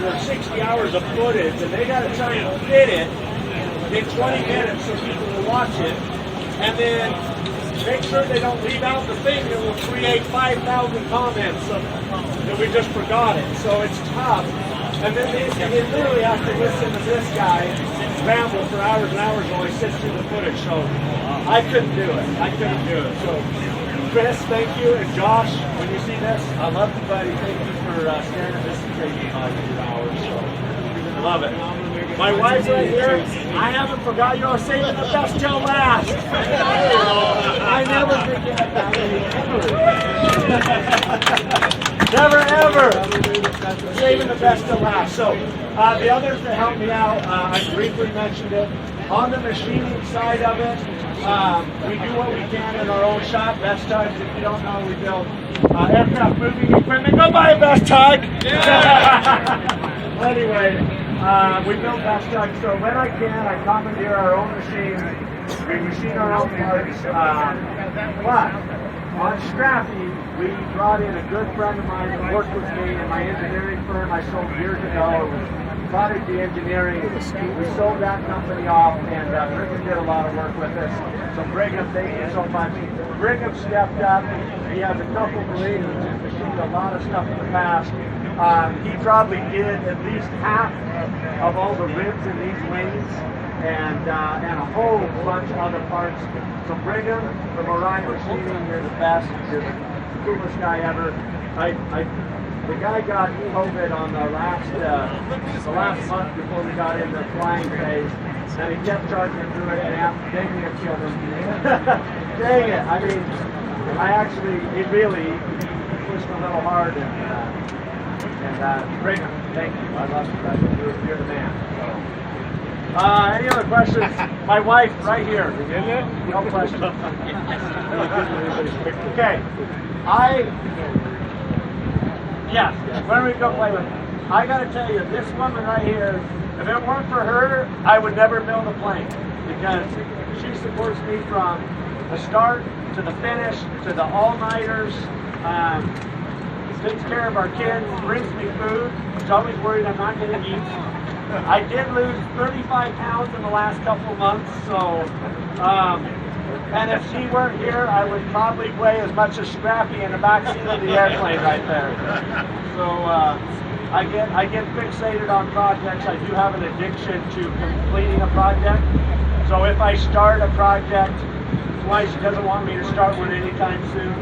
over 60 hours of footage, and they got to try and fit it in 20 minutes so people will watch it, and then make sure they don't leave out the thing that will create 5,000 comments that we just forgot it. So it's tough. And then they literally have to listen to this guy ramble for hours and hours while he sits through the footage. So I couldn't do it. I couldn't do it. So Chris, thank you. And Josh, when you see this, I love you, buddy. Thank you for staring at this and taking 2 hours. So I love it. My wife's right here. I haven't forgot you. I was saving the best till last. I never forget that. Never ever. Saving the best till last. So the others that helped me out, I briefly mentioned it. On the machining side of it, we do what we can in our own shop. Best Tugs, if you don't know, we build aircraft moving equipment. Go buy a Best Tug! Anyway, we build Best Tugs, so when I can, I commandeer our own machines. We machine our own parts. But on Strappy, we brought in a good friend of mine who worked with me in my engineering firm I sold years ago. It was Prodigy Engineering. We sold that company off, and Brigham did a lot of work with us. So Brigham, thank you so much. Brigham stepped up. He has a couple Marines who's machined a lot of stuff in the past. He probably did at least half of all the ribs in these wings, and a whole bunch of other parts. So Brigham from Orion Machining, you're the best. You're the coolest guy ever. The guy got COVID on the last month before we got into the flying phase, and he kept charging through it, and dang it, killed him. Dang it! I mean, he really pushed a little hard, and Brigham, thank you. I love you, brother. You're the man. Any other questions? My wife, right here. No questions. Okay. Yes, when we go play with her. I gotta tell you, this woman right here, if it weren't for her, I would never build a plane, because she supports me from the start to the finish to the all-nighters, takes care of our kids, brings me food. She's always worried I'm not gonna eat. I did lose 35 pounds in the last couple months, so and if she weren't here, I would probably weigh as much as Scrappy in the backseat of the airplane right there. So I get fixated on projects. I do have an addiction to completing a project. So if I start a project, twice, she doesn't want me to start one anytime soon.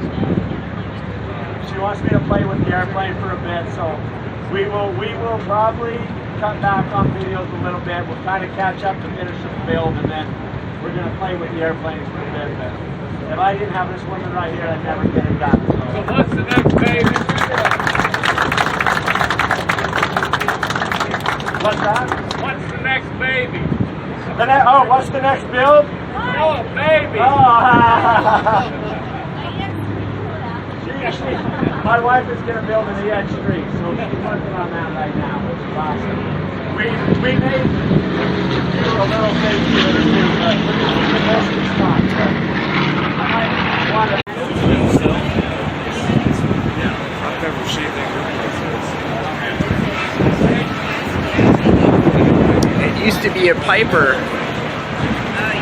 She wants me to play with the airplane for a bit. So we will probably cut back on videos a little bit. We'll kind of catch up to finish the build, and then we're going to play with the airplanes for a bit. But if I didn't have this woman right here, I'd never get it done. So what's the next baby? What's that? What's the next baby? What's the next build? Oh, baby! My wife is going to build an EX3, so she's working on that right now, which is awesome. We may do a little thing to it or two, but the best is fun. I might want to... Yeah, I've never seen that. It used to be a Piper. It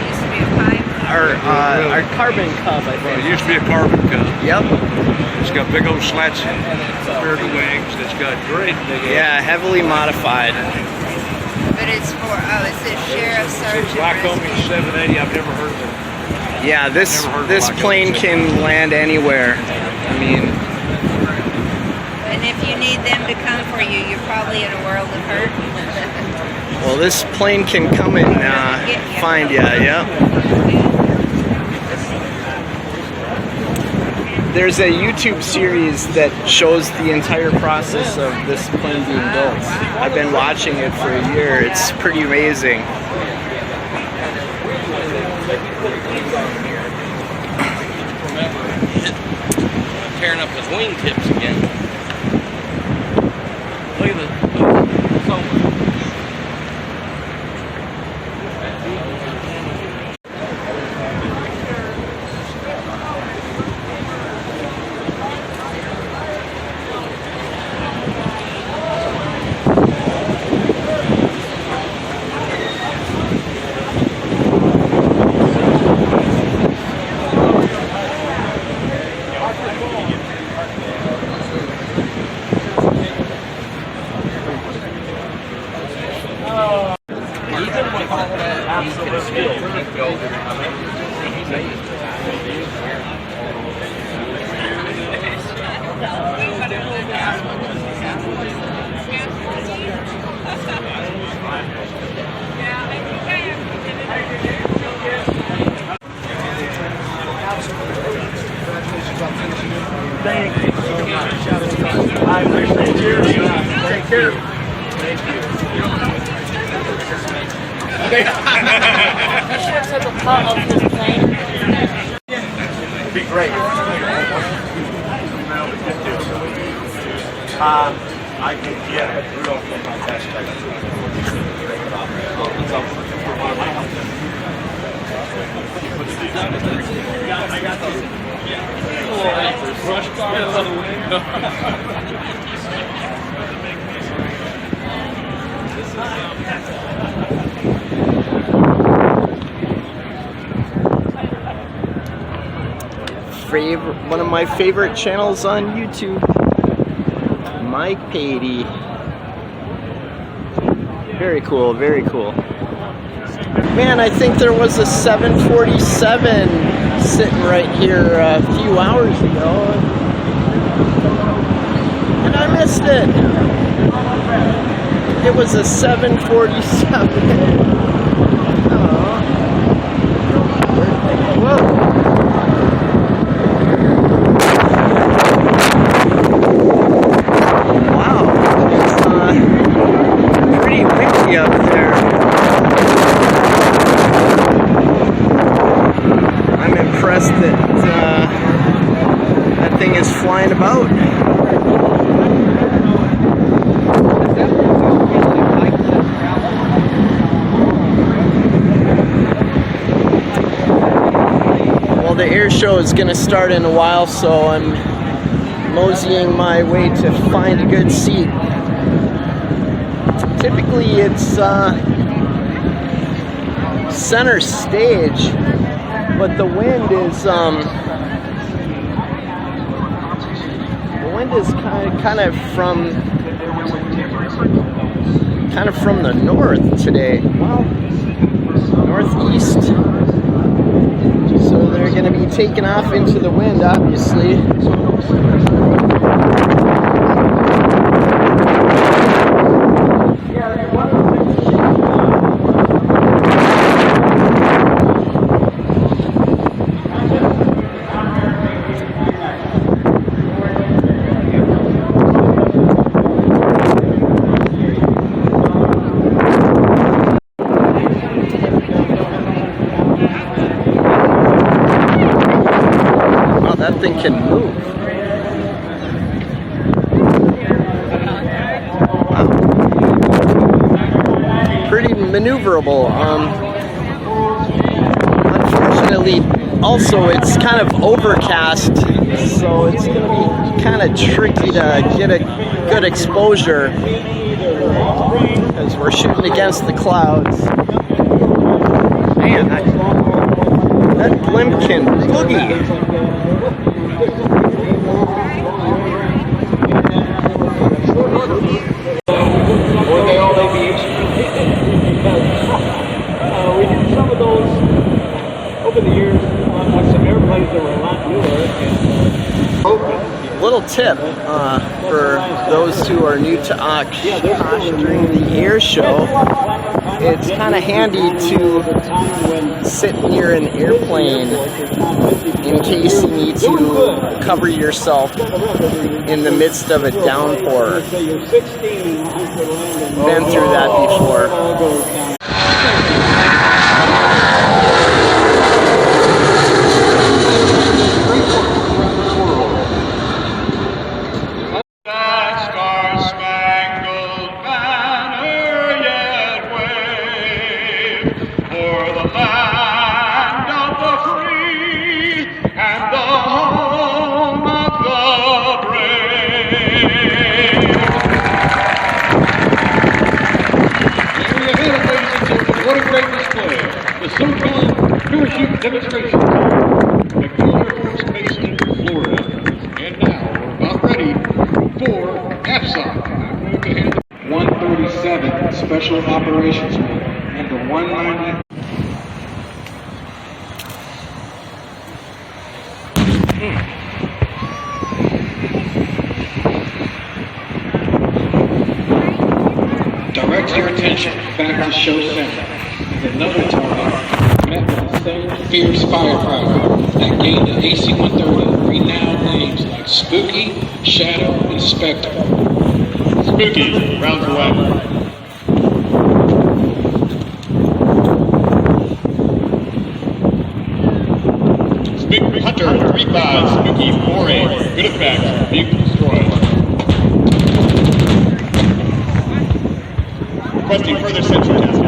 used to be a pipe. Our carbon cub, I It think. used to be a carbon cup. Yep. It's got big old slats compared to wings. It's got great big. Yeah, heavily modified. But it's for, it says Sheriff Sergeant Lycoming Rescue. 780. I've never heard of it. Yeah, this plane can land anywhere. I mean, And if you need them to come for you, you're probably in a world of hurt. well, this plane can come and find you. Yeah. There's a YouTube series that shows the entire process of this plane being built. I've been watching it for a year. It's pretty amazing. Tearing up his wingtips again. Look at the Be great. I can get a drill from my best I got those. One of my favorite channels on YouTube, Mike Patey. Very cool, very cool. Man, I think there was a 747 sitting right here a few hours ago, and I missed it. It was a 747. Whoa. Up there. I'm impressed that that thing is flying about. Well, the air show is going to start in a while, so I'm moseying my way to find a good seat. Typically it's center stage, but the wind is kind of from the north today. Well, northeast. So they're going to be taking off into the wind, obviously. That thing can move. Wow. Pretty maneuverable. Unfortunately, also it's kind of overcast, so it's going to be kind of tricky to get a good exposure because we're shooting against the clouds. Man, that blimp can boogie. We did some of those over the years on some airplanes that were a lot newer. Little tip for those who are new to Oshkosh during the air show. It's kind of handy to sit near an airplane in case you need to cover yourself in the midst of a downpour. Been through that before. Demonstration McMillan Air Force Base in Florida. And now we're about ready for AFSOC. I'm going to hand 137 Special Operations Wing, number 190. Direct your attention back to show center. Another target met with the same fierce firepower that gained the AC-130 renowned names like Spooky, Shadow, and Spectre. Spooky, rounds away. requesting further sensor testing.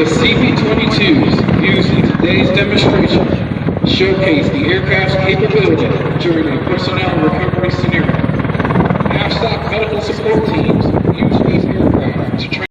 The CP-22s used in today's demonstration showcase the aircraft's capability during a personnel recovery scenario. AFSOC medical support teams use these aircraft to train.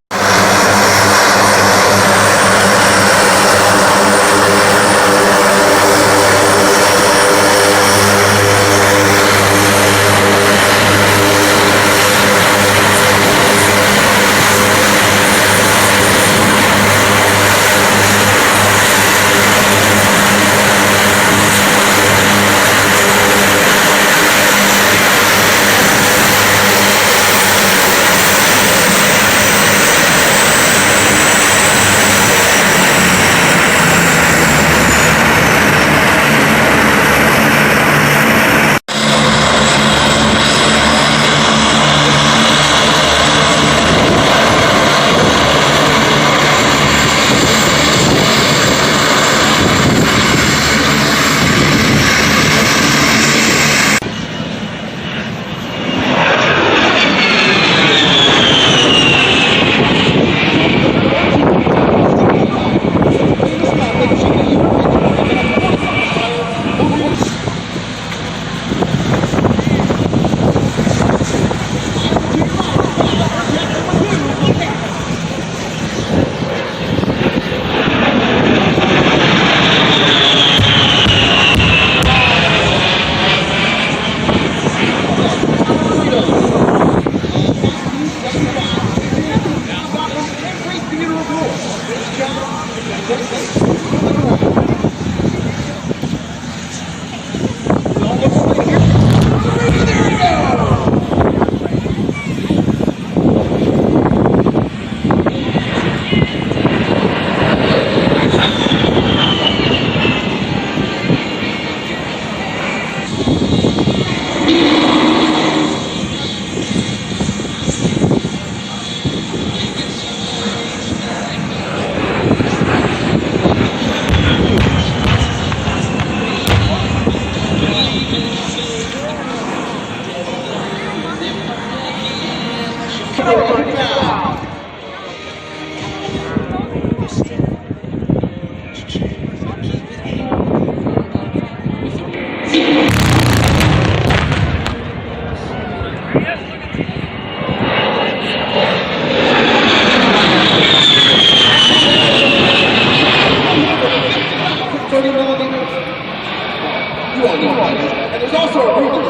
And there's also a rule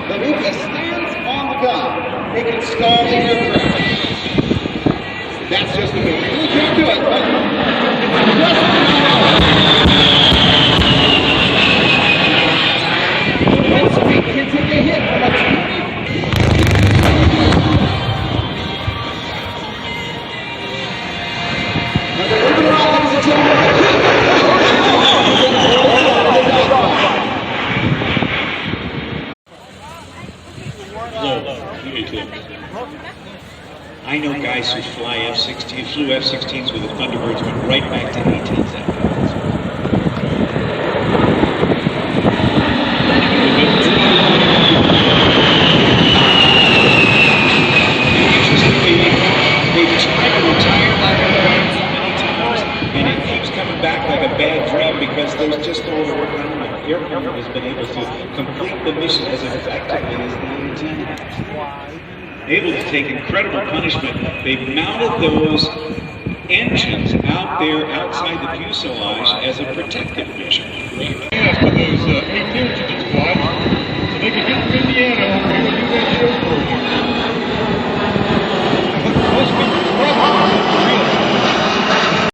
that if it stands on the gun, it can stall the aircraft. That's just the rule. You can't do it, but one speed can take a hit from a 20. Now they're moving around, ladies and gentlemen. I know guys who fly F-16, flew F-16s with the Thunderbirds, went right back to A-10s afterwards. They've tried to retire like many times, and it keeps coming back like a bad dream because there's just overwork. The airplane has been able to complete the mission as effectively as the A-10. Able to take incredible punishment. They've mounted those engines out there outside the fuselage as a protective measure. As to those A-10s in the squad,